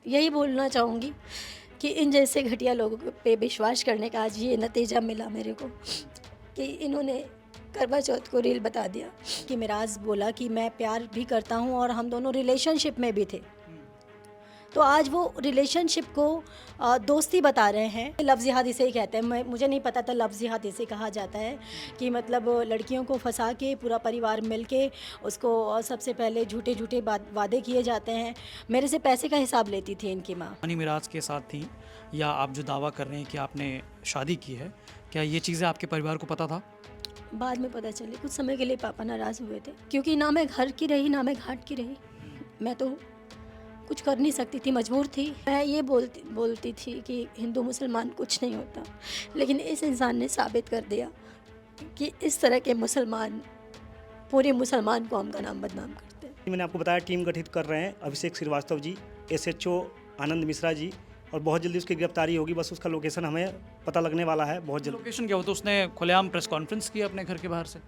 यही बोलना चाहूँगी कि इन जैसे घटिया लोगों पे विश्वास करने का आज ये नतीजा मिला मेरे को कि इन्होंने करवा चौथ को रील बता दिया कि मिराज बोला कि मैं प्यार भी करता हूँ और हम दोनों रिलेशनशिप में भी थे। तो आज वो रिलेशनशिप को दोस्ती बता रहे हैं। लफ्ज़ जिहाद इसे ही कहते हैं। मुझे नहीं पता था लफ्ज़ जिहाद इसे कहा जाता है कि मतलब लड़कियों को फंसा के पूरा परिवार मिल के उसको सबसे पहले झूठे झूठे वादे किए जाते हैं। मेरे से पैसे का हिसाब लेती थी इनकी माँ। मनी मिराज के साथ थी, या आप जो दावा कर रहे हैं कि आपने शादी की है, क्या ये चीज़ें आपके परिवार को पता था? बाद में पता चली। कुछ समय के लिए पापा नाराज़ हुए थे क्योंकि ना मैं घर की रही ना मैं घाट की रही। मैं तो कुछ कर नहीं सकती थी, मजबूर थी। मैं ये बोलती थी कि हिंदू मुसलमान कुछ नहीं होता, लेकिन इस इंसान ने साबित कर दिया कि इस तरह के मुसलमान पूरे मुसलमान कौम का नाम बदनाम करते हैं। मैंने आपको बताया टीम गठित कर रहे हैं अभिषेक श्रीवास्तव जी, एसएचओ आनंद मिश्रा जी, और बहुत जल्दी उसकी गिरफ्तारी होगी। बस उसका लोकेशन हमें पता लगने वाला है बहुत जल्दी। लोकेशन क्या होता है? उसने खुलेआम प्रेस कॉन्फ्रेंस की अपने घर के बाहर से।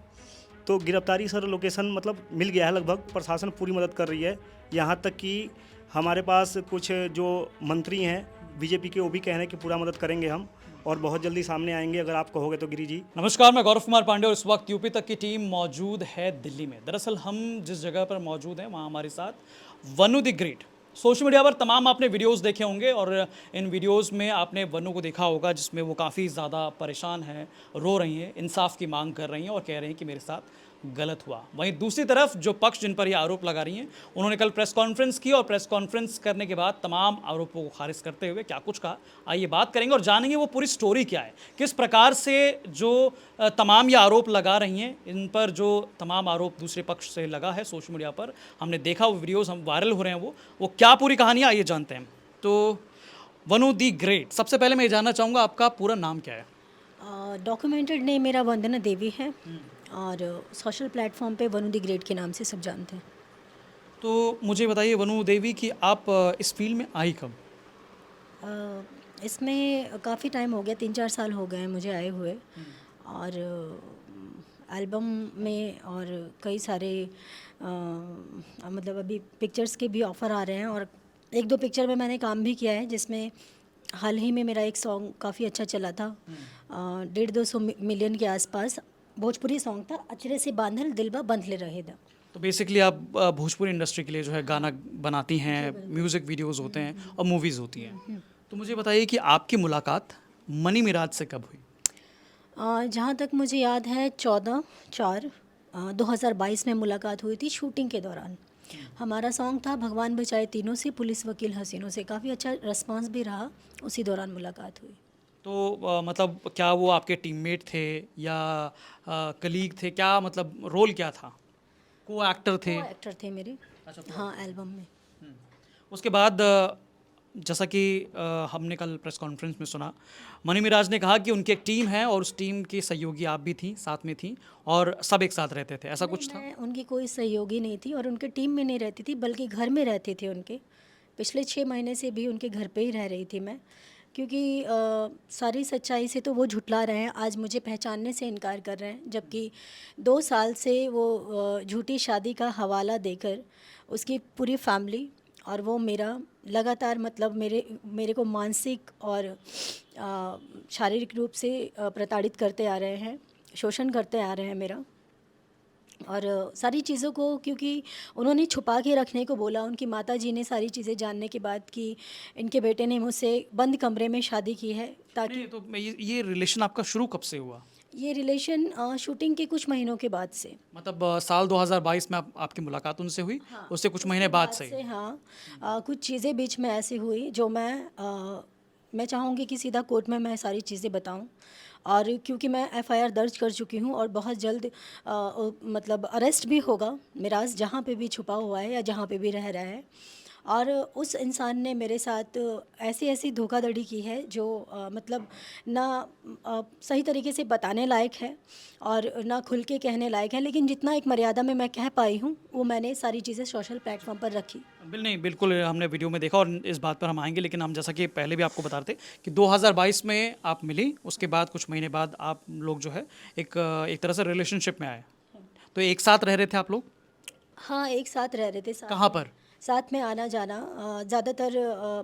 तो गिरफ्तारी सर लोकेशन मतलब मिल गया है लगभग। प्रशासन पूरी मदद कर रही है, यहाँ तक कि हमारे पास कुछ जो मंत्री हैं बीजेपी के, वो भी कह रहे हैं कि पूरा मदद करेंगे हम, और बहुत जल्दी सामने आएंगे अगर आप कहोगे तो गिरी जी। नमस्कार, मैं गौरव कुमार पांडे और इस वक्त यूपी तक की टीम मौजूद है दिल्ली में। दरअसल हम जिस जगह पर मौजूद हैं वहाँ हमारे साथ वनु द ग्रेट। सोशल मीडिया पर तमाम आपने वीडियोस देखे होंगे और इन वीडियोस में आपने वनु को देखा होगा जिसमें वो काफ़ी ज़्यादा परेशान हैं, रो रही हैं, इंसाफ की मांग कर रही हैं और कह रही हैं कि मेरे साथ गलत हुआ। वहीं दूसरी तरफ जो पक्ष जिन पर ये आरोप लगा रही हैं, उन्होंने कल प्रेस कॉन्फ्रेंस की और प्रेस कॉन्फ्रेंस करने के बाद तमाम आरोपों को खारिज करते हुए क्या कुछ कहा, आइए बात करेंगे और जानेंगे वो पूरी स्टोरी क्या है, किस प्रकार से जो तमाम ये आरोप लगा रही हैं, इन पर जो तमाम आरोप दूसरे पक्ष से लगा है सोशल मीडिया पर, हमने देखा वो वीडियोज़ हम वायरल हो रहे हैं, वो क्या पूरी कहानी है, आइए जानते हैं। तो वनु दी ग्रेट, सबसे पहले मैं ये जानना चाहूँगा आपका पूरा नाम क्या है? डॉक्यूमेंटेड नेम मेरा वंदना देवी है और सोशल प्लेटफॉर्म पे वनु द ग्रेट के नाम से सब जानते हैं। तो मुझे बताइए वनु देवी कि आप इस फील्ड में आई कब? इसमें काफ़ी टाइम हो गया, 3-4 साल हो गए हैं मुझे आए हुए। और एल्बम में और कई सारे मतलब अभी पिक्चर्स के भी ऑफ़र आ रहे हैं और 1-2 पिक्चर में मैंने काम भी किया है, जिसमें हाल ही में मेरा एक सॉन्ग काफ़ी अच्छा चला था। 150-200 मिलियन के आसपास भोजपुरी सॉन्ग था, अचरे से बांधल दिलबा बंधले रहे दा। तो बेसिकली आप भोजपुरी इंडस्ट्री के लिए जो है गाना बनाती हैं, म्यूज़िक वीडियोज़ होते हैं और मूवीज़ होती हैं। तो मुझे बताइए कि आपकी मुलाकात मनी मिराज से कब हुई? जहाँ तक मुझे याद है 14/4/2022 में मुलाकात हुई थी शूटिंग के दौरान। हमारा सॉन्ग था भगवान बचाए तीनों से, पुलिस वकील हसीनों से। काफ़ी अच्छा रिस्पांस भी रहा, उसी दौरान मुलाकात हुई। तो मतलब क्या वो आपके टीममेट थे या कलीग थे? क्या मतलब रोल क्या था? को एक्टर थे? वो एक्टर थे मेरे। अच्छा, हाँ, एल्बम में। उसके बाद जैसा कि हमने कल प्रेस कॉन्फ्रेंस में सुना, मनी मिराज ने कहा कि उनकी एक टीम है और उस टीम की सहयोगी आप भी थी, साथ में थी और सब एक साथ रहते थे, ऐसा कुछ था? मैं उनकी कोई सहयोगी नहीं थी और उनके टीम में नहीं रहती थी, बल्कि घर में रहती थी उनके। पिछले 6 महीने से भी उनके घर पे ही रह रही थी मैं, क्योंकि सारी सच्चाई से तो वो झुठला रहे हैं, आज मुझे पहचानने से इनकार कर रहे हैं। जबकि 2 साल से वो झूठी शादी का हवाला देकर उसकी पूरी फैमिली और वो मेरा लगातार मतलब मेरे को मानसिक और शारीरिक रूप से प्रताड़ित करते आ रहे हैं, शोषण करते आ रहे हैं मेरा। और सारी चीज़ों को क्योंकि उन्होंने छुपा के रखने को बोला, उनकी माताजी ने सारी चीज़ें जानने के बाद कि इनके बेटे ने मुझसे बंद कमरे में शादी की है, ताकि नहीं, तो मैं ये रिलेशन आपका शुरू कब से हुआ? ये रिलेशन शूटिंग के कुछ महीनों के बाद से। मतलब साल 2022 में आपकी मुलाकात उनसे हुई, हाँ, उससे कुछ उसके महीने बाद से? हाँ। कुछ चीज़ें बीच में ऐसी हुई जो मैं चाहूँगी कि सीधा कोर्ट में मैं सारी चीज़ें बताऊँ। और क्योंकि मैं एफआईआर दर्ज कर चुकी हूँ और बहुत जल्द मतलब अरेस्ट भी होगा मिराज, जहाँ पे भी छुपा हुआ है या जहाँ पे भी रह रहा है। और उस इंसान ने मेरे साथ ऐसी ऐसी धोखाधड़ी की है जो मतलब ना सही तरीके से बताने लायक है और ना खुल के कहने लायक है, लेकिन जितना एक मर्यादा में मैं कह पाई हूँ वो मैंने सारी चीज़ें सोशल प्लेटफॉर्म पर रखी। बिल्कुल हमने वीडियो में देखा और इस बात पर हम आएंगे, लेकिन हम जैसा कि पहले भी आपको बता रहे थे कि 2022 में आप मिली, उसके बाद कुछ महीने बाद आप लोग जो है एक तरह से रिलेशनशिप में आए। तो एक साथ रह रहे थे आप लोग? हाँ, एक साथ रह रहे थे। साथ कहाँ पर? साथ में आना जाना ज़्यादातर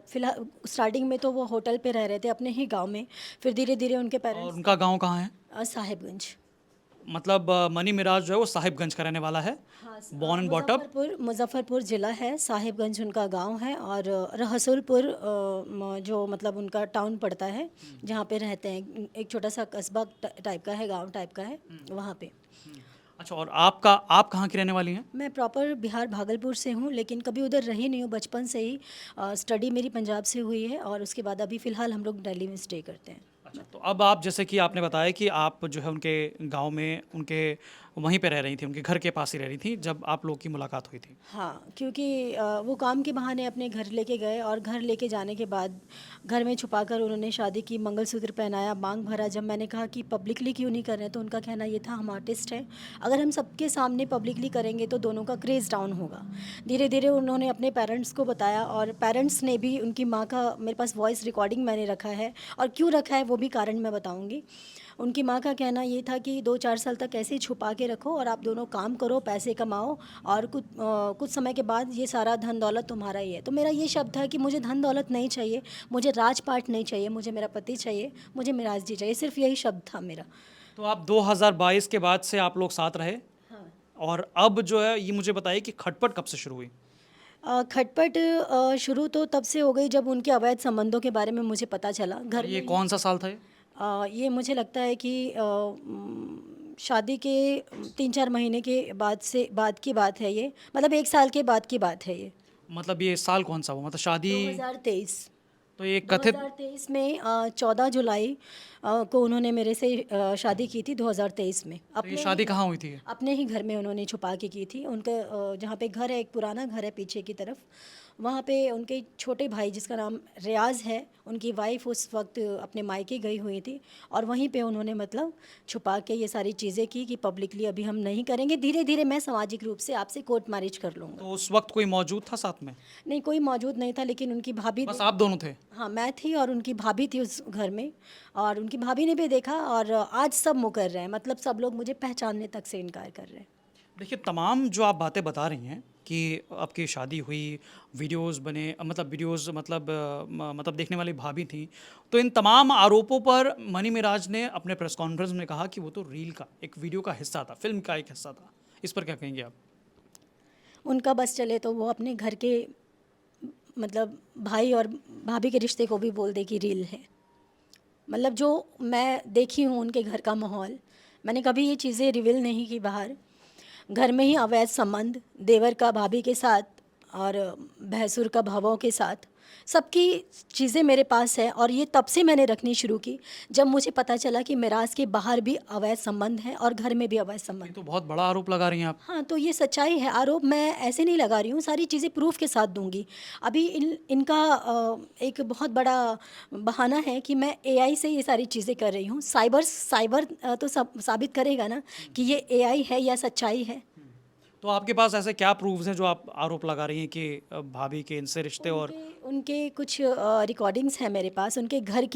फ़िलहाल स्टार्टिंग में तो वो होटल पे रह रहे थे अपने ही गांव में, फिर धीरे धीरे उनके और पेरेंट्स उनका गांव कहाँ है? साहिबगंज। मतलब मनी मिराज जो है वो साहिबगंज का रहने वाला है, हाँ, born and bought up. Muzaffarpur ज़िला है, साहिबगंज उनका गांव है, और रसूलपुर जो मतलब उनका टाउन पड़ता है जहाँ पे रहते हैं, एक छोटा सा कस्बा टाइप का है, गांव टाइप का है वहाँ पे। अच्छा, और आप कहाँ की रहने वाली हैं? मैं प्रॉपर बिहार भागलपुर से हूँ, लेकिन कभी उधर रही नहीं हूँ, बचपन से ही स्टडी मेरी पंजाब से हुई है, और उसके बाद अभी फ़िलहाल हम लोग दिल्ली में स्टे करते हैं। अच्छा, तो अब आप जैसे कि आपने बताया कि आप जो है उनके गांव में उनके वहीं पे रह रही थी, उनके घर के पास ही रह रही थी जब आप लोग की मुलाकात हुई थी। हाँ, क्योंकि वो काम के बहाने अपने घर लेके गए, और घर लेके जाने के बाद घर में छुपाकर उन्होंने शादी की, मंगलसूत्र पहनाया, मांग भरा। जब मैंने कहा कि पब्लिकली क्यों नहीं कर रहे, तो उनका कहना ये था, हम आर्टिस्ट हैं, अगर हम सबके सामने पब्लिकली करेंगे तो दोनों का क्रेज़ डाउन होगा। धीरे धीरे उन्होंने अपने पेरेंट्स को बताया, और पेरेंट्स ने भी, उनकी माँ का मेरे पास वॉइस रिकॉर्डिंग मैंने रखा है, और क्यों रखा है वो भी कारण मैं बताऊँगी। उनकी माँ का कहना ये था कि 2-4 साल तक ऐसे ही छुपा के रखो, और आप दोनों काम करो, पैसे कमाओ, और कुछ समय के बाद ये सारा धन दौलत तुम्हारा ही है। तो मेरा ये शब्द था कि मुझे धन दौलत नहीं चाहिए, मुझे राजपाट नहीं चाहिए, मुझे मेरा पति चाहिए, मुझे मिराज जी चाहिए, सिर्फ यही शब्द था मेरा। तो आप 2022 के बाद से आप लोग साथ रहे, हाँ। और अब जो है ये मुझे बताइए कि खटपट कब से शुरू हुई? खटपट शुरू तो तब से हो गई जब उनके अवैध संबंधों के बारे में मुझे पता चला और घर ये में। कौन सा साल था ये? ये मुझे लगता है कि शादी के 3-4 महीने के बाद की बात है ये, मतलब 1 साल के बाद की बात है ये। मतलब ये साल कौन सा हुआ, मतलब शादी? 2023। तो ये कथित 2023 में 14 जुलाई को उन्होंने मेरे से शादी की थी, 2023 में। तो ये शादी कहाँ हुई थी? अपने ही घर में उन्होंने छुपा के की थी। उनका जहाँ पे घर है, एक पुराना घर है पीछे की तरफ, वहाँ पे उनके छोटे भाई जिसका नाम रियाज है, उनकी वाइफ उस वक्त अपने मायके गई हुई थी, और वहीं पे उन्होंने मतलब छुपा के ये सारी चीज़ें की कि पब्लिकली अभी हम नहीं करेंगे, धीरे धीरे मैं सामाजिक रूप से आपसे कोर्ट मैरिज कर लूँगा। तो उस वक्त कोई मौजूद था साथ में? नहीं, कोई मौजूद नहीं था, लेकिन उनकी भाभी बस आप दोनों थे? हाँ, मैं थी और उनकी भाभी थी उस घर में, और उनकी भाभी ने भी देखा, और आज सब मुकर रहे हैं, मतलब सब लोग मुझे पहचानने तक से इनकार कर रहे हैं। देखिए, तमाम जो आप बातें बता रही हैं कि आपकी शादी हुई, वीडियोस बने, मतलब वीडियोस मतलब मतलब देखने वाली भाभी थी, तो इन तमाम आरोपों पर मनी मिराज ने अपने प्रेस कॉन्फ्रेंस में कहा कि वो तो रील का एक वीडियो का हिस्सा था, फिल्म का एक हिस्सा था। इस पर क्या कहेंगे आप? उनका बस चले तो वो अपने घर के मतलब भाई और भाभी के रिश्ते को भी बोल दे कि रील है। मतलब जो मैं देखी हूँ उनके घर का माहौल, मैंने कभी ये चीज़ें रिवील नहीं की बाहर। घर में ही अवैध संबंध, देवर का भाभी के साथ, और भैंसुर का भावों के साथ, सबकी चीज़ें मेरे पास है, और ये तब से मैंने रखनी शुरू की जब मुझे पता चला कि मिराज के बाहर भी अवैध संबंध हैं और घर में भी अवैध ये संबंध। तो बहुत बड़ा आरोप लगा रही हैं आप। हाँ, तो ये सच्चाई है, आरोप मैं ऐसे नहीं लगा रही हूँ, सारी चीज़ें प्रूफ के साथ दूंगी। अभी इनका एक बहुत बड़ा बहाना है कि मैं एआई से ये सारी चीज़ें कर रही हूँ। साइबर तो सब साबित करेगा ना कि ये एआई है या सच्चाई है। तो आपके पास ऐसे क्या प्रूफ्स हैं जो आप आरोप लगा रही हैं कि भाभी के इनसे रिश्ते? और उनके कुछ रिकॉर्डिंग्स हैं मेरे पास, उनके घर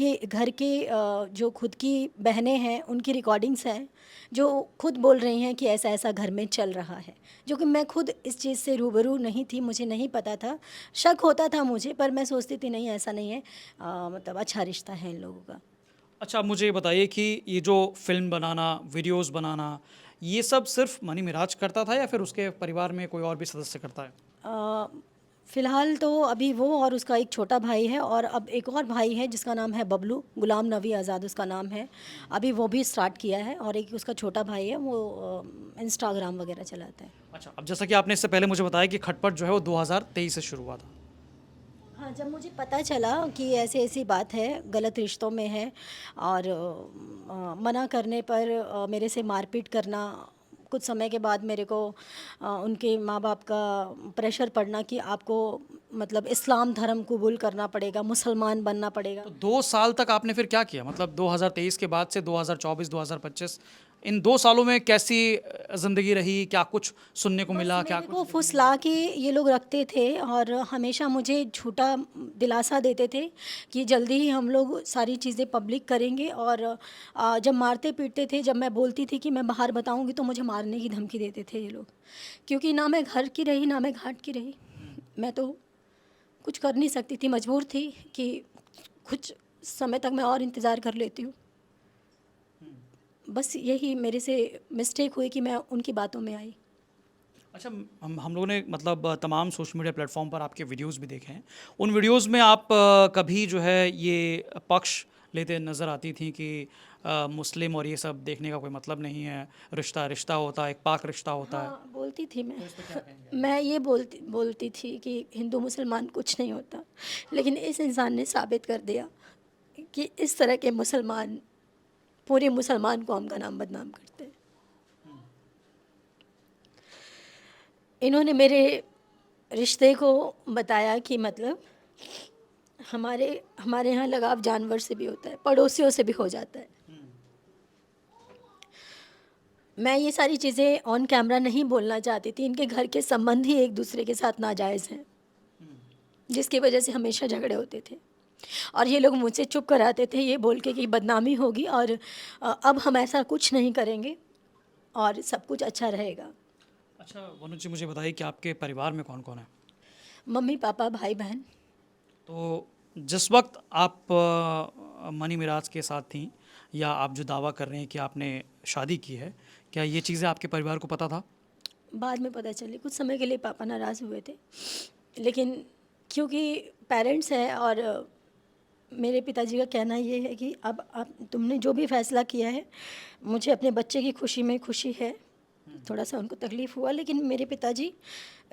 के जो खुद की बहनें हैं उनकी रिकॉर्डिंग्स हैं, जो खुद बोल रही हैं कि ऐसा ऐसा घर में चल रहा है, जो कि मैं खुद इस चीज़ से रूबरू नहीं थी, मुझे नहीं पता था, शक होता था मुझे, पर मैं सोचती थी नहीं ऐसा नहीं है, मतलब अच्छा रिश्ता है इन लोगों का। अच्छा, मुझे ये बताइए कि ये जो फिल्म बनाना, वीडियोस बनाना, ये सब सिर्फ मनी मिराज करता था या फिर उसके परिवार में कोई और भी सदस्य करता है? फ़िलहाल तो अभी वो और उसका एक छोटा भाई है, और अब एक और भाई है जिसका नाम है बबलू, गुलाम नबी आज़ाद उसका नाम है, अभी वो भी स्टार्ट किया है, और एक उसका छोटा भाई है, वो इंस्टाग्राम वगैरह चलाता है। अच्छा, अब जैसा कि आपने इससे पहले मुझे बताया कि खटपट जो है वो 2023 से शुरू हुआ था। हाँ, जब मुझे पता चला कि ऐसी ऐसी बात है, गलत रिश्तों में है, और मना करने पर मेरे से मारपीट करना, कुछ समय के बाद मेरे को उनके माँ बाप का प्रेशर पड़ना कि आपको मतलब इस्लाम धर्म कबूल करना पड़ेगा, मुसलमान बनना पड़ेगा। तो 2 साल तक आपने फिर क्या किया? मतलब 2023 के बाद से 2024, 2025, इन 2 सालों में कैसी ज़िंदगी रही? क्या कुछ सुनने को मिला? क्या मेरे को कुछ? फुसला के ये लोग रखते थे, और हमेशा मुझे झूठा दिलासा देते थे कि जल्दी ही हम लोग सारी चीज़ें पब्लिक करेंगे, और जब मारते पीटते थे, जब मैं बोलती थी कि मैं बाहर बताऊंगी तो मुझे मारने की धमकी देते थे ये लोग, क्योंकि ना मैं घर की रही ना मैं घाट की रही, मैं तो कुछ कर नहीं सकती थी, मजबूर थी कि कुछ समय तक मैं और इंतज़ार कर लेती हूँ। बस यही मेरे से मिस्टेक हुई कि मैं उनकी बातों में आई। अच्छा, हम लोगों ने मतलब तमाम सोशल मीडिया प्लेटफॉर्म पर आपके वीडियोस भी देखे हैं। उन वीडियोस में आप कभी जो है ये पक्ष लेते नज़र आती थी कि मुस्लिम और ये सब देखने का कोई मतलब नहीं है, रिश्ता रिश्ता होता है, एक पाक रिश्ता होता है। हाँ, बोलती थी मैं। तो इस पे क्या कहेंगे? मैं ये बोलती थी कि हिंदू मुसलमान कुछ नहीं होता, लेकिन इस इंसान ने साबित कर दिया कि इस तरह के मुसलमान पूरे मुसलमान कौम का नाम बदनाम करते हैं। इन्होंने मेरे रिश्ते को बताया कि मतलब हमारे हमारे यहाँ लगाव जानवर से भी होता है, पड़ोसियों से भी हो जाता है। मैं ये सारी चीज़ें ऑन कैमरा नहीं बोलना चाहती थी। इनके घर के संबंध ही एक दूसरे के साथ नाजायज़ हैं, जिसकी वजह से हमेशा झगड़े होते थे और ये लोग मुझसे चुप कराते थे ये बोल के कि बदनामी होगी और अब हम ऐसा कुछ नहीं करेंगे और सब कुछ अच्छा रहेगा। अच्छा वनु जी, मुझे बताइए कि आपके परिवार में कौन कौन है? मम्मी पापा भाई बहन। तो जिस वक्त आप मनी मिराज के साथ थीं या आप जो दावा कर रहे हैं कि आपने शादी की है, क्या ये चीज़ें आपके परिवार को पता था? बाद में पता चली, कुछ समय के लिए पापा नाराज़ हुए थे, लेकिन क्योंकि पेरेंट्स हैं और मेरे पिताजी का कहना ये है कि अब आप तुमने जो भी फ़ैसला किया है, मुझे अपने बच्चे की खुशी में खुशी है। थोड़ा सा उनको तकलीफ़ हुआ, लेकिन मेरे पिताजी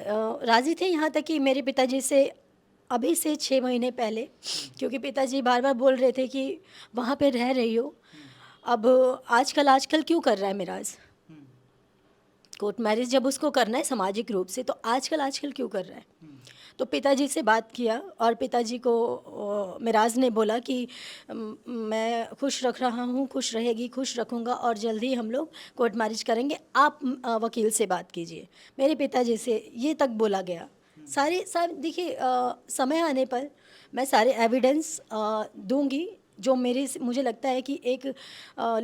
राज़ी थे, यहाँ तक कि मेरे पिताजी से अभी से 6 महीने पहले, क्योंकि पिताजी बार बार बोल रहे थे कि वहाँ पे रह रही हो, अब आजकल क्यों कर रहा है मिराज, कोर्ट मैरिज जब उसको करना है सामाजिक रूप से, तो आजकल क्यों कर रहा है। तो पिताजी से बात किया और पिताजी को मिराज ने बोला कि मैं खुश रख रहा हूँ, खुश रहेगी, खुश रखूँगा और जल्दी हम लोग कोर्ट मैरिज करेंगे, आप वकील से बात कीजिए। मेरे पिताजी से ये तक बोला गया। सारे देखिए, समय आने पर मैं सारे एविडेंस दूंगी, जो मुझे लगता है कि एक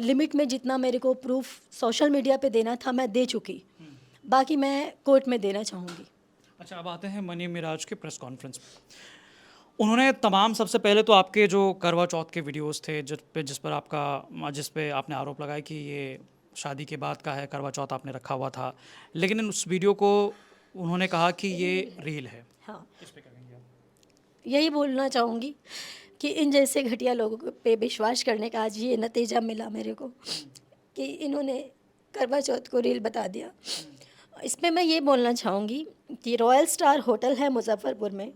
लिमिट में जितना मेरे को प्रूफ सोशल मीडिया पे देना था मैं दे चुकी, बाकी मैं कोर्ट में देना चाहूँगी। अच्छा, अब आते हैं मनी मिराज के प्रेस कॉन्फ्रेंस पे। उन्होंने तमाम सबसे पहले तो आपके जो करवा चौथ के वीडियोस थे जिस पे आपने आरोप लगाया कि ये शादी के बाद का है, करवा चौथ आपने रखा हुआ था, लेकिन उस वीडियो को उन्होंने कहा कि ये रील है। हाँ, इस पे क्या कहेंगे आप? यही बोलना चाहूँगी कि इन जैसे घटिया लोगों पे विश्वास करने का आज ये नतीजा मिला मेरे को कि इन्होंने करवा चौथ को रील बता दिया। इसमें मैं ये बोलना चाहूँगी कि रॉयल स्टार होटल है मुजफ्फरपुर में,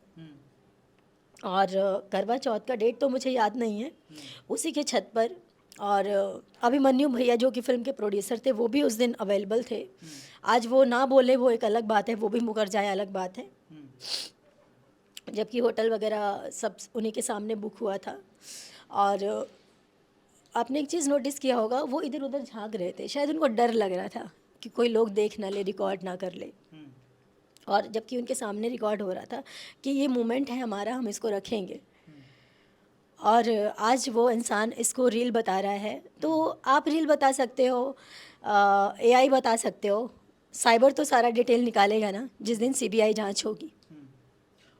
और करवा चौथ का डेट तो मुझे याद नहीं है, उसी के छत पर, और अभिमन्यु भैया जो कि फिल्म के प्रोड्यूसर थे वो भी उस दिन अवेलेबल थे। आज वो ना बोले वो एक अलग बात है, वो भी मुकर जाए अलग बात है, जबकि होटल वगैरह सब उन्हीं के सामने बुक हुआ था। और आपने एक चीज़ नोटिस किया होगा, वो इधर उधर झांक रहे थे, शायद उनको डर लग रहा था कि कोई लोग देख ना ले, रिकॉर्ड ना कर ले, और जबकि उनके सामने रिकॉर्ड हो रहा था कि ये मोमेंट है हमारा, हम इसको रखेंगे। और आज वो इंसान इसको रील बता रहा है। तो आप रील बता सकते हो, एआई बता सकते हो, साइबर तो सारा डिटेल निकालेगा ना जिस दिन सीबीआई जांच होगी।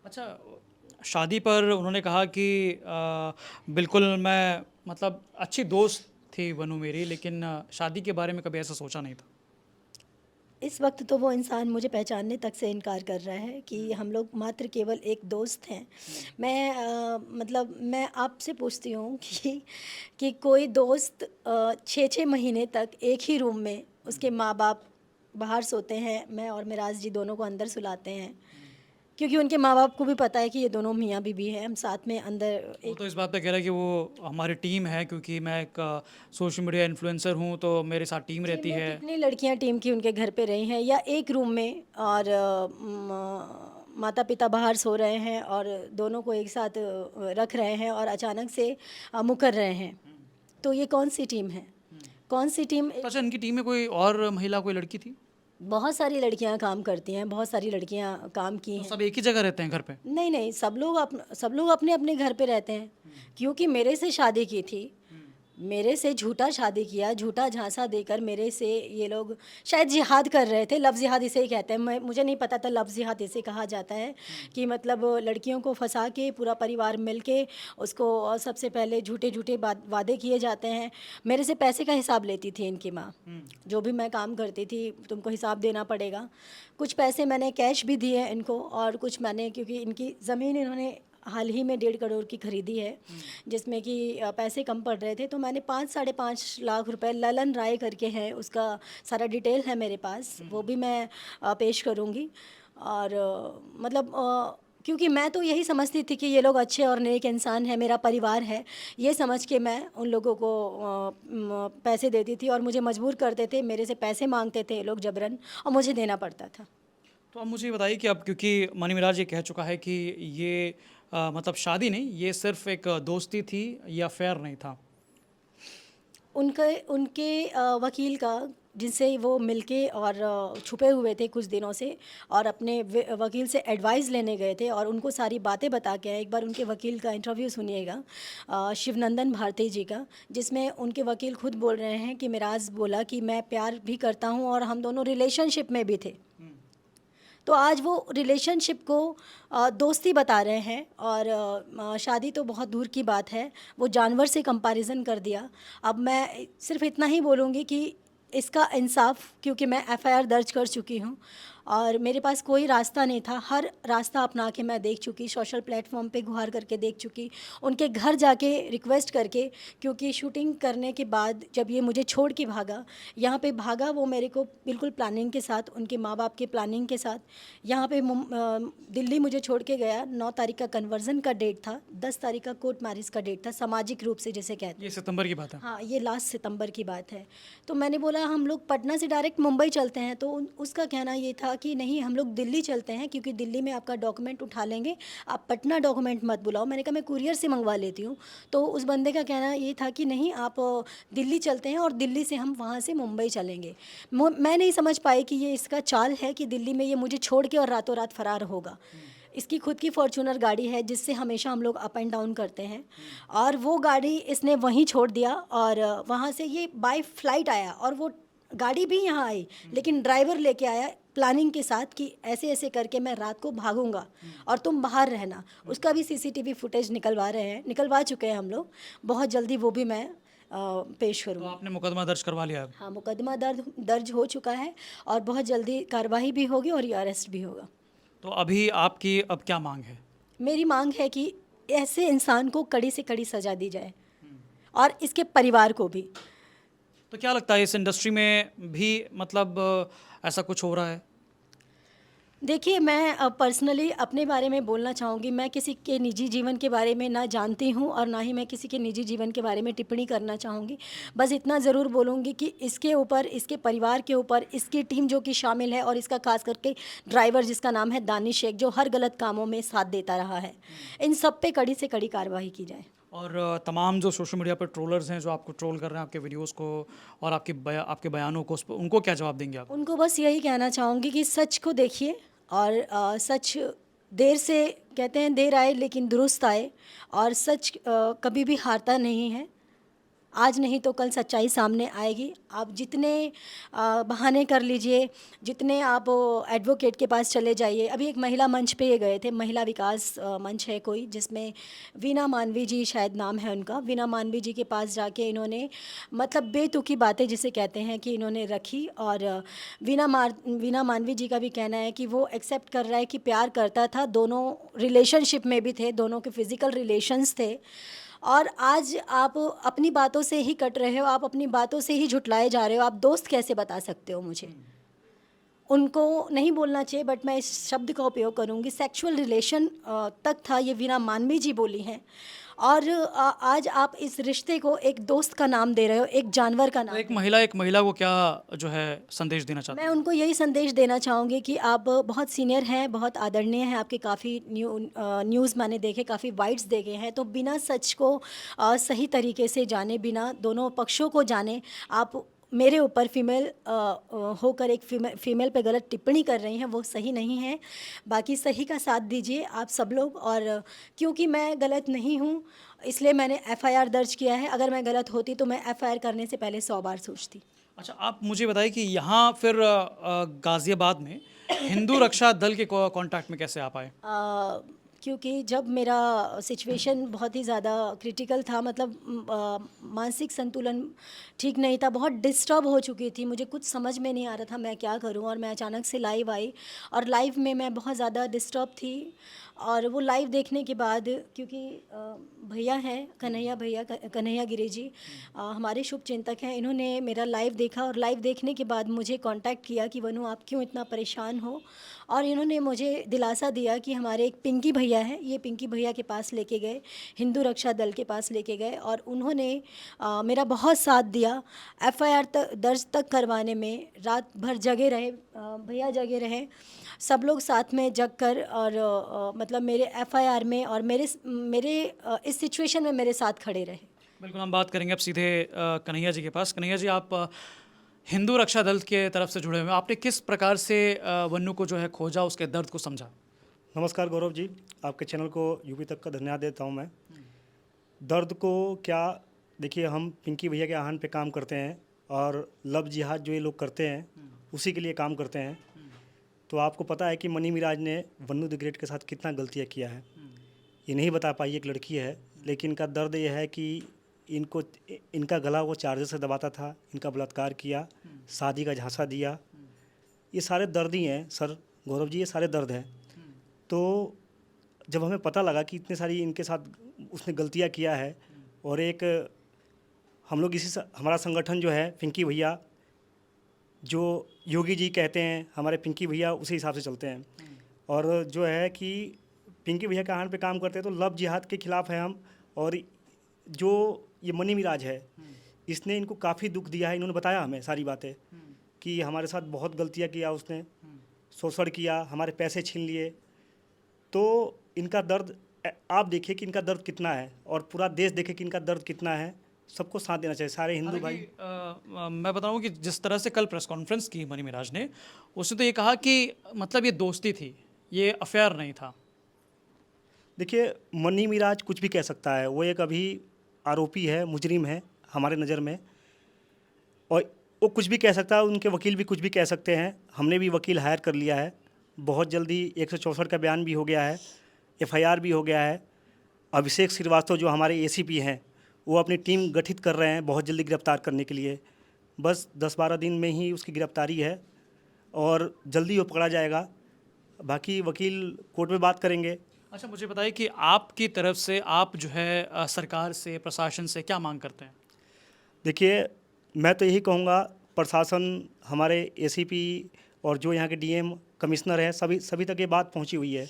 अच्छा, शादी पर उन्होंने कहा कि बिल्कुल मैं मतलब अच्छी दोस्त थी वनु मेरी, लेकिन शादी के बारे में कभी ऐसा सोचा नहीं था। इस वक्त तो वो इंसान मुझे पहचानने तक से इनकार कर रहा है कि हम लोग मात्र केवल एक दोस्त हैं। मतलब मैं आपसे पूछती हूँ कि कोई दोस्त 6-6 महीने तक एक ही रूम में, उसके माँ बाप बाहर सोते हैं, मैं और मिराज जी दोनों को अंदर सुलाते हैं, क्योंकि उनके माँ बाप को भी पता है कि ये दोनों मियाँ बीवी हैं, हम साथ में अंदर वो तो इस बात पे कह रहा है कि वो हमारी टीम है, क्योंकि मैं एक सोशल मीडिया इन्फ्लुएंसर हूँ, तो मेरे साथ टीम रहती है। कितनी लड़कियां टीम की उनके घर पे रही हैं, या एक रूम में, और माता पिता बाहर सो रहे हैं और दोनों को एक साथ रख रहे हैं और अचानक से मुकर रहे हैं, तो ये कौन सी टीम है, कौन सी टीम। अच्छा, इनकी टीम में कोई और महिला, कोई लड़की थी? बहुत सारी लड़कियां काम करती हैं, बहुत सारी लड़कियां काम की तो हैं। सब एक ही जगह रहते हैं घर पे? नहीं, सब लोग अपने अपने घर पे रहते हैं, क्योंकि मेरे से शादी की थी मेरे से झूठा शादी किया, झूठा झांसा देकर मेरे से ये लोग शायद जिहाद कर रहे थे। लफ्ज़ जिहाद इसे ही कहते हैं, मुझे नहीं पता था लफ्ज़ जिहाद इसे कहा जाता है कि मतलब लड़कियों को फंसा के पूरा परिवार मिल के उसको सबसे पहले झूठे झूठे वादे किए जाते हैं। मेरे से पैसे का हिसाब लेती थी इनकी माँ, जो भी मैं काम करती थी तुमको हिसाब देना पड़ेगा। कुछ पैसे मैंने कैश भी दिए इनको, और कुछ मैंने, क्योंकि इनकी ज़मीन इन्होंने हाल ही में 1.5 करोड़ की खरीदी है, जिसमें कि पैसे कम पड़ रहे थे, तो मैंने 5-5.5 लाख रुपए, ललन राय करके है उसका सारा डिटेल है मेरे पास, वो भी मैं पेश करूँगी। और मतलब क्योंकि मैं तो यही समझती थी कि ये लोग अच्छे और नेक इंसान हैं, मेरा परिवार है, ये समझ के मैं उन लोगों को पैसे देती थी और मुझे मजबूर करते थे, मेरे से पैसे मांगते थे ये लोग जबरन, और मुझे देना पड़ता था। तो अब मुझे ये बताइए कि अब क्योंकि मनी मिराज ये कह चुका है कि ये मतलब शादी नहीं, ये सिर्फ एक दोस्ती थी, ये अफेयर नहीं था। उनके उनके वकील का, जिनसे वो मिलके और छुपे हुए थे कुछ दिनों से, और अपने वकील से एडवाइस लेने गए थे और उनको सारी बातें बता के आए। एक बार उनके वकील का इंटरव्यू सुनिएगा, शिवनंदन भारती जी का, जिसमें उनके वकील खुद बोल रहे हैं कि मिराज बोला कि मैं प्यार भी करता हूँ और हम दोनों रिलेशनशिप में भी थे। तो आज वो रिलेशनशिप को दोस्ती बता रहे हैं, और शादी तो बहुत दूर की बात है, वो जानवर से कंपैरिजन कर दिया। अब मैं सिर्फ इतना ही बोलूँगी कि इसका इंसाफ, क्योंकि मैं एफआईआर दर्ज कर चुकी हूँ और मेरे पास कोई रास्ता नहीं था, हर रास्ता अपना के मैं देख चुकी, सोशल प्लेटफॉर्म पे गुहार करके देख चुकी, उनके घर जाके रिक्वेस्ट करके, क्योंकि शूटिंग करने के बाद जब ये मुझे छोड़ के भागा, यहाँ पे भागा वो मेरे को बिल्कुल प्लानिंग के साथ, उनके माँ बाप के प्लानिंग के साथ, यहाँ पे दिल्ली मुझे छोड़ के गया। 9 तारीख का कन्वर्जन का डेट था, 10 तारीख का कोर्ट मैरिज का डेट था, सामाजिक रूप से जिसे कहते हैं। ये सितंबर की बात है। हाँ, ये लास्ट सितंबर की बात है। तो मैंने बोला हम लोग पटना से डायरेक्ट मुंबई चलते हैं, तो उसका कहना ये था कि नहीं हम लोग दिल्ली चलते हैं, क्योंकि दिल्ली में आपका डॉक्यूमेंट उठा लेंगे, आप पटना डॉक्यूमेंट मत बुलाओ। मैंने कहा मैं कुरियर से मंगवा लेती हूँ। तो उस बंदे का कहना ये था कि नहीं आप दिल्ली चलते हैं और दिल्ली से हम वहाँ से मुंबई चलेंगे। मैं नहीं समझ पाई कि ये इसका चाल है कि दिल्ली में ये मुझे छोड़ के और रातों रात फरार होगा। इसकी खुद की फॉर्च्यूनर गाड़ी है जिससे हमेशा हम लोग अप एंड डाउन करते हैं, और वो गाड़ी इसने वहीं छोड़ दिया और वहाँ से ये बाय फ्लाइट आया, और वो गाड़ी भी यहाँ आई, लेकिन ड्राइवर लेके आया प्लानिंग के साथ कि ऐसे ऐसे करके मैं रात को भागूंगा और तुम बाहर रहना। उसका भी सीसीटीवी फुटेज निकलवा चुके हैं हम लोग, बहुत जल्दी वो भी मैं पेश तो करूँगा। आपने मुकदमा दर्ज करवा लिया है? हाँ, मुकदमा दर्ज हो चुका है और बहुत जल्दी कार्रवाई भी होगी और ये अरेस्ट भी होगा। तो अभी आपकी अब क्या मांग है? मेरी मांग है कि ऐसे इंसान को कड़ी से कड़ी सज़ा दी जाए और इसके परिवार को भी। तो क्या लगता है इस इंडस्ट्री में भी मतलब ऐसा कुछ हो रहा है? देखिए, मैं पर्सनली अपने बारे में बोलना चाहूँगी। मैं किसी के निजी जीवन के बारे में ना जानती हूँ और ना ही मैं किसी के निजी जीवन के बारे में टिप्पणी करना चाहूँगी। बस इतना ज़रूर बोलूँगी कि इसके ऊपर, इसके परिवार के ऊपर, इसकी टीम जो कि शामिल है, और इसका खास करके ड्राइवर जिसका नाम है दानिश शेख, जो हर गलत कामों में साथ देता रहा है, इन सब पे कड़ी से कड़ी कार्रवाई की जाए। और तमाम जो सोशल मीडिया पर ट्रोलर्स हैं जो आपको ट्रोल कर रहे हैं, आपके वीडियोस को और आपके बयानों को, उनको क्या जवाब देंगे आप? उनको बस यही कहना चाहूँगी कि सच को देखिए, और सच देर से, कहते हैं देर आए लेकिन दुरुस्त आए, और सच कभी भी हारता नहीं है। आज नहीं तो कल सच्चाई सामने आएगी। आप जितने बहाने कर लीजिए, जितने आप एडवोकेट के पास चले जाइए। अभी एक महिला मंच पे ये गए थे, महिला विकास मंच है कोई, जिसमें वीना मानवी जी शायद नाम है उनका। वीना मानवी जी के पास जाके इन्होंने मतलब बेतुकी बातें जिसे कहते हैं कि इन्होंने रखी, और वीना मानवी जी का भी कहना है कि वो एक्सेप्ट कर रहा है कि प्यार करता था, दोनों रिलेशनशिप में भी थे, दोनों के फिज़िकल रिलेशंस थे। और आज आप अपनी बातों से ही कट रहे हो, आप अपनी बातों से ही झुटलाए जा रहे हो। आप दोस्त कैसे बता सकते हो मुझे? उनको नहीं बोलना चाहिए, बट मैं इस शब्द का उपयोग करूँगी। सेक्सुअल रिलेशन तक था, ये वीना मानवी जी बोली हैं। और आज आप इस रिश्ते को एक दोस्त का नाम दे रहे हो, एक जानवर का नाम। तो एक महिला को क्या जो है संदेश देना चाहते मैं उनको यही संदेश देना चाहूँगी कि आप बहुत सीनियर हैं, बहुत आदरणीय हैं, आपके काफ़ी न्यूज़ मैंने देखे, काफ़ी वाइट्स देखे हैं, तो बिना सच को सही तरीके से जाने, बिना दोनों पक्षों को जाने, आप मेरे ऊपर फीमेल होकर एक फीमेल पे गलत टिप्पणी कर रही हैं वो सही नहीं है। बाकी सही का साथ दीजिए आप सब लोग। और क्योंकि मैं गलत नहीं हूँ इसलिए मैंने एफआईआर दर्ज किया है। अगर मैं गलत होती तो मैं एफआईआर करने से पहले 100 बार सोचती। अच्छा, आप मुझे बताइए कि यहाँ फिर गाज़ियाबाद में हिंदू रक्षा दल के कांटेक्ट में कैसे आप आए? क्योंकि जब मेरा सिचुएशन बहुत ही ज़्यादा क्रिटिकल था, मतलब मानसिक संतुलन ठीक नहीं था, बहुत डिस्टर्ब हो चुकी थी, मुझे कुछ समझ में नहीं आ रहा था मैं क्या करूं। और मैं अचानक से लाइव आई और लाइव में मैं बहुत ज़्यादा डिस्टर्ब थी। और वो लाइव देखने के बाद, क्योंकि भैया हैं कन्हैया गिरी जी, हमारे शुभ चिंतक हैं, इन्होंने मेरा लाइव देखा और लाइव देखने के बाद मुझे कांटेक्ट किया कि वनु आप क्यों इतना परेशान हो। और इन्होंने मुझे दिलासा दिया कि हमारे एक पिंकी भैया हैं, ये पिंकी भैया के पास लेके गए, हिंदू रक्षा दल के पास लेके गए और उन्होंने मेरा बहुत साथ दिया। एफआईआर दर्ज तक करवाने में रात भर जगे रहे, भैया जगे रहे, सब लोग साथ में जग कर और मतलब मेरे एफआईआर में और मेरे इस सिचुएशन में मेरे साथ खड़े रहे। बिल्कुल, हम बात करेंगे अब सीधे कन्हैया जी के पास। कन्हैया जी, आप हिंदू रक्षा दल के तरफ से जुड़े हुए हैं, आपने किस प्रकार से वन्नू को जो है खोजा, उसके दर्द को समझा? नमस्कार गौरव जी, आपके चैनल को यूपी तक का धन्यवाद देता हूँ मैं। दर्द को क्या, देखिए हम पिंकी भैया के आह्वान पे काम करते हैं और लव जिहाद जो ये लोग करते हैं उसी के लिए काम करते हैं। तो आपको पता है कि मनी मिराज ने वन्नू द ग्रेट के साथ कितना गलतियाँ किया है, ये नहीं बता पाई, एक लड़की है, लेकिन इनका दर्द ये है कि इनका गला वो चार्जर से दबाता था, इनका बलात्कार किया, शादी का झांसा दिया, ये सारे दर्द ही हैं सर, गौरव जी, ये सारे दर्द हैं। तो जब हमें पता लगा कि इतने सारी इनके साथ उसने गलतियाँ किया है और एक हम लोग हमारा संगठन जो है पिंकी भैया, जो योगी जी कहते हैं हमारे पिंकी भैया उसी हिसाब से चलते हैं। और जो है कि पिंकी भैया के आह्वान पे काम करते हैं, तो लव जिहाद के खिलाफ़ है हम। और जो ये मनी मिराज है, इसने इनको काफ़ी दुख दिया है, इन्होंने बताया हमें सारी बातें कि हमारे साथ बहुत गलतियाँ किया उसने, शोषण किया, हमारे पैसे छीन लिए। तो इनका दर्द आप देखिए कि इनका दर्द कितना है और पूरा देश देखे कि इनका दर्द कितना है। सबको साथ देना चाहिए, सारे हिंदू भाई। मैं बताऊं कि जिस तरह से कल प्रेस कॉन्फ्रेंस की मनी मिराज ने, उसने तो ये कहा कि मतलब ये दोस्ती थी, ये अफेयर नहीं था। देखिए मनी मिराज कुछ भी कह सकता है, वो एक अभी आरोपी है, मुजरिम है हमारे नज़र में, और वो कुछ भी कह सकता है, उनके वकील भी कुछ भी कह सकते हैं। हमने भी वकील हायर कर लिया है, बहुत जल्दी 164 का बयान भी हो गया है, एफआईआर भी हो गया है। अभिषेक श्रीवास्तव जो हमारे एसीपी हैं, वो अपनी टीम गठित कर रहे हैं बहुत जल्दी गिरफ्तार करने के लिए। बस 10-12 दिन में ही उसकी गिरफ्तारी है और जल्दी वो पकड़ा जाएगा। बाकी वकील कोर्ट में बात करेंगे। अच्छा, मुझे बताइए कि आपकी तरफ से आप जो है सरकार से, प्रशासन से क्या मांग करते हैं? देखिए मैं तो यही कहूँगा, प्रशासन, हमारे एसीपी और जो यहाँ के डीएम कमिश्नर हैं, सभी तक ये बात पहुँची हुई है।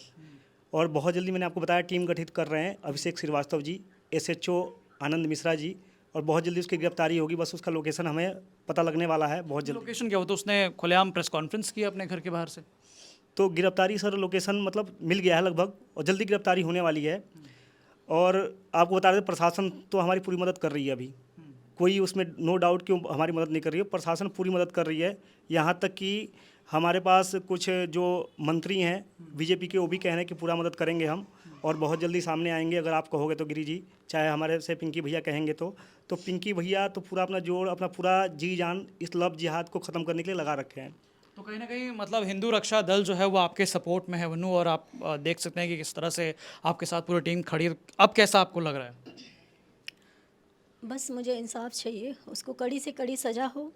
और बहुत जल्दी मैंने आपको बताया टीम गठित कर रहे हैं, अभिषेक श्रीवास्तव जी, एसएचओ आनंद मिश्रा जी, और बहुत जल्दी उसकी गिरफ्तारी होगी। बस उसका लोकेशन हमें पता लगने वाला है बहुत जल्दी। लोकेशन क्या हो? तो उसने खुलेआम प्रेस कॉन्फ्रेंस की अपने घर के बाहर से। तो गिरफ्तारी सर लोकेशन मतलब मिल गया है लगभग, और जल्दी गिरफ्तारी होने वाली है। और आपको बता दें प्रशासन तो हमारी पूरी मदद कर रही है अभी, कोई उसमें नो डाउट कि हमारी मदद नहीं कर रही है, प्रशासन पूरी मदद कर रही है। यहाँ तक कि हमारे पास कुछ जो मंत्री हैं बीजेपी के, वो भी कह रहे हैं कि पूरा मदद करेंगे हम, और बहुत जल्दी सामने आएंगे अगर आप कहोगे तो गिरी जी, चाहे हमारे से पिंकी भैया कहेंगे तो पिंकी भैया तो पूरा अपना जोर, अपना पूरा जी जान इस लव जिहाद को ख़त्म करने के लिए लगा रखे हैं। तो कहीं ना कहीं मतलब हिंदू रक्षा दल जो है वो आपके सपोर्ट में है वन्नू, और आप देख सकते हैं कि किस तरह से आपके साथ पूरी टीम खड़ी है। अब कैसा आपको लग रहा है? बस मुझे इंसाफ चाहिए, उसको कड़ी से कड़ी सज़ा हो।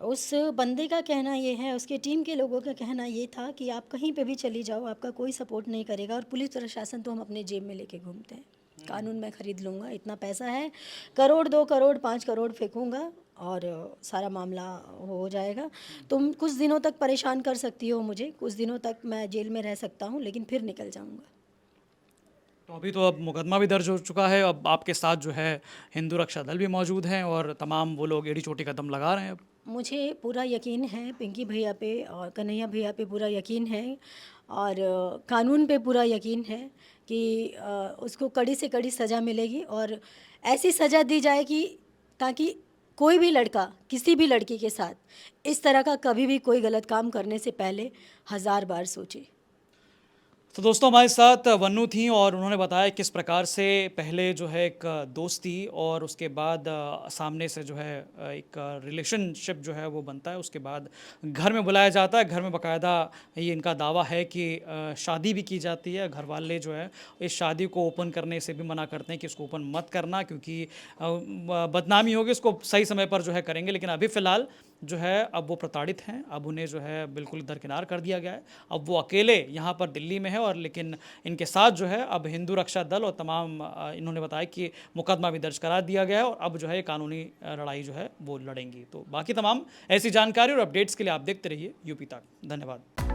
उस बंदे का कहना ये है, उसके टीम के लोगों का कहना ये था कि आप कहीं पे भी चली जाओ, आपका कोई सपोर्ट नहीं करेगा, और पुलिस प्रशासन तो हम अपने जेब में लेके घूमते हैं, कानून मैं ख़रीद लूँगा, इतना पैसा है, 1 करोड़ 2 करोड़ 5 करोड़ फेंकूँगा और सारा मामला हो जाएगा। तुम कुछ दिनों तक परेशान कर सकती हो मुझे, कुछ दिनों तक मैं जेल में रह सकता हूँ, लेकिन फिर निकल जाऊँगा। तो अभी तो अब मुकदमा भी दर्ज हो चुका है, अब आपके साथ जो है हिंदू रक्षा दल भी मौजूद हैं और तमाम वो लोग एड़ी चोटी कदम लगा रहे हैं। अब मुझे पूरा यकीन है पिंकी भैया पे और कन्हैया भैया पे पूरा यकीन है, और कानून पे पूरा यकीन है कि उसको कड़ी से कड़ी सज़ा मिलेगी, और ऐसी सज़ा दी जाएगी ताकि कोई भी लड़का किसी भी लड़की के साथ इस तरह का कभी भी कोई गलत काम करने से पहले 1000 बार सोचे। तो दोस्तों हमारे साथ वन्नू थी और उन्होंने बताया किस प्रकार से पहले जो है एक दोस्ती और उसके बाद सामने से जो है एक रिलेशनशिप जो है वो बनता है, उसके बाद घर में बुलाया जाता है। घर में बाकायदा ये इनका दावा है कि शादी भी की जाती है। घर वाले जो है इस शादी को ओपन करने से भी मना करते हैं कि इसको ओपन मत करना, क्योंकि बदनामी होगी, इसको सही समय पर जो है करेंगे। लेकिन अभी फ़िलहाल जो है अब वो प्रताड़ित हैं, अब उन्हें जो है बिल्कुल दरकिनार कर दिया गया है। अब वो अकेले यहाँ पर दिल्ली में है और लेकिन इनके साथ जो है अब हिंदू रक्षा दल और तमाम इन्होंने बताया कि मुकदमा भी दर्ज करा दिया गया है और अब जो है कानूनी लड़ाई जो है वो लड़ेंगी। तो बाकी तमाम ऐसी जानकारी और अपडेट्स के लिए आप देखते रहिए यूपी तक। धन्यवाद।